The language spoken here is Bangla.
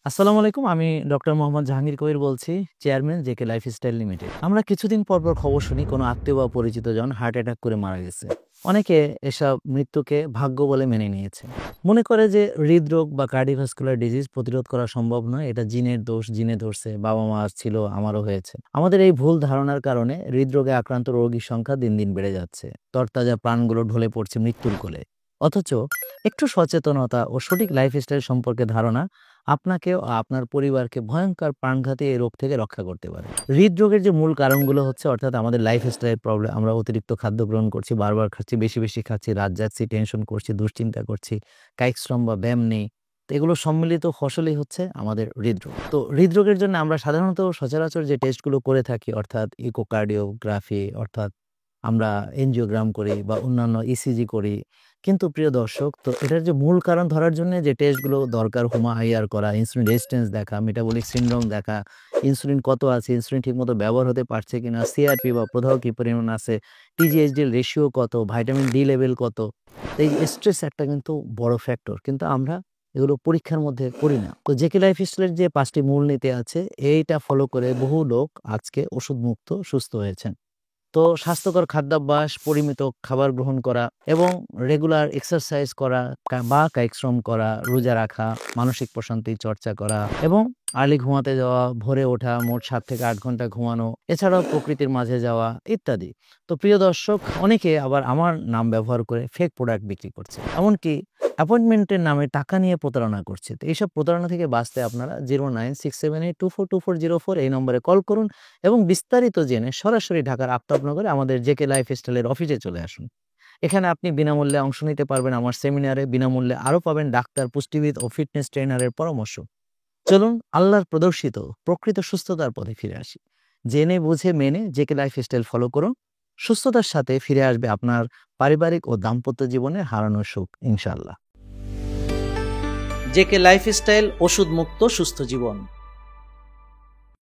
আসসালামু আলাইকুম। আমি ডক্টর মোহাম্মদ জাহাঙ্গীর কবির বলছি, চেয়ারম্যান জেকে লাইফস্টাইল লিমিটেড। আমরা কিছুদিন পর খবর শুনি কোনো আত্মীয় বা পরিচিতজন হার্ট অ্যাটাক করে মারা গেছে। অনেকে এসব মৃত্যুকে ভাগ্য বলে মেনে নিয়েছে। মনে করে যে হৃদরোগ বা কার্ডিওভাস্কুলার ডিজিজ প্রতিরোধ করা সম্ভব নয়, এটা জিনের দোষ, জিনে ধরছে, বাবা মা ছিল, আমারও হয়েছে। আমাদের এই ভুল ধারণার কারণে হৃদরোগে আক্রান্ত রোগীর সংখ্যা দিন দিন বেড়ে যাচ্ছে। তরতাজা প্রাণগুলো ঢলে পড়ছে মৃত্যুর কোলে। অথচ একটু সচেতনতা ও সঠিক লাইফস্টাইল সম্পর্কে ধারণা আপনাকে ও আপনার পরিবারকে ভয়ঙ্কর প্রাণঘাতী এই রোগ থেকে রক্ষা করতে পারে। হৃদরোগের যে মূল কারণগুলো হচ্ছে অর্থাৎ আমাদের লাইফস্টাইল প্রবলেম। আমরা অতিরিক্ত খাদ্য গ্রহণ করছি, বারবার খাচ্ছি, বেশি বেশি খাচ্ছি, রাত জাগছি, টেনশন করছি, দুশ্চিন্তা করছি, কায়িক শ্রম বা ব্যায়াম নেই। তো এগুলো সম্মিলিত ফসলই হচ্ছে আমাদের হৃদরোগ। তো হৃদরোগের জন্য আমরা সাধারণত সচরাচর যে টেস্টগুলো করে থাকি অর্থাৎ ইকোকার্ডিওগ্রাফি, অর্থাৎ আমরা এনজিওগ্রাম করি বা অন্যান্য ইসিজি করি। কিন্তু প্রিয় দর্শক, তো এটার যে মূল কারণ ধরার জন্য যে টেস্টগুলো দরকার, হুমা-আইআর করা, ইনসুলিন রেজিস্ট্যান্স দেখা, মেটাবলিক সিনড্রোম দেখা, ইনসুলিন কত আছে, ইনসুলিন ঠিকমতো ব্যবহার হতে পারছে কিনা, সিআরপি বা প্রদাহ কি পরিমাণ আছে, টিজিএইচডি-এর রেশিও কত, ভিটামিন ডি লেভেল কত। তো এই স্ট্রেস একটা কিন্তু বড় ফ্যাক্টর। কিন্তু আমরা এগুলো পরীক্ষার মধ্যে করি না। তো জেকে লাইফস্টাইলের যে ৫ টি মূলনীতি আছে, এইটা ফলো করে বহু লোক আজকে ওষুধমুক্ত সুস্থ হয়েছেন। তো স্বাস্থ্যকর খাদ্যাভ্যাস, পরিমিত খাবার গ্রহণ করা এবং রেগুলার এক্সারসাইজ করা বা কায়িক শ্রম করা, রোজা রাখা, মানসিক প্রশান্তি চর্চা করা এবং আর্লি ঘুমাতে যাওয়া, ভোরে ওঠা, মোট ৭ থেকে ৮ ঘন্টা ঘুমানো, এছাড়াও প্রকৃতির মাঝে যাওয়া ইত্যাদি। তো প্রিয় দর্শক, অনেকে আবার আমার নাম ব্যবহার করে ফেক প্রোডাক্ট বিক্রি করছে। এমনকি অ্যাপয়েন্টমেন্টের নামে টাকা নিয়ে প্রতারণা করছে। তো এইসব প্রতারণা থেকে বাঁচতে আপনারা 096782422404 এই নম্বরে কল করুন এবং বিস্তারিত জেনে সরাসরি ঢাকার আফতাবনগরে আমাদের জেকে লাইফস্টাইলের অফিসে চলে আসুন। এখানে আপনি বিনামূল্যে অংশ নিতে পারবেন আমার সেমিনারে, বিনামূল্যে আরও পাবেন ডাক্তার, পুষ্টিবিদ ও ফিটনেস ট্রেনারের পরামর্শ। চলুন আল্লাহর প্রদর্শিত প্রকৃত সুস্থতার পথে ফিরে আসি। জেনে বুঝে মেনে জেকে লাইফস্টাইল ফলো করুন। সুস্থতার সাথে ফিরে আসবে আপনার পারিবারিক ও দাম্পত্য জীবনে হারানো সুখ, ইনশাআল্লাহ। জেকে লাইফস্টাইল, ওষুধ মুক্ত সুস্থ জীবন।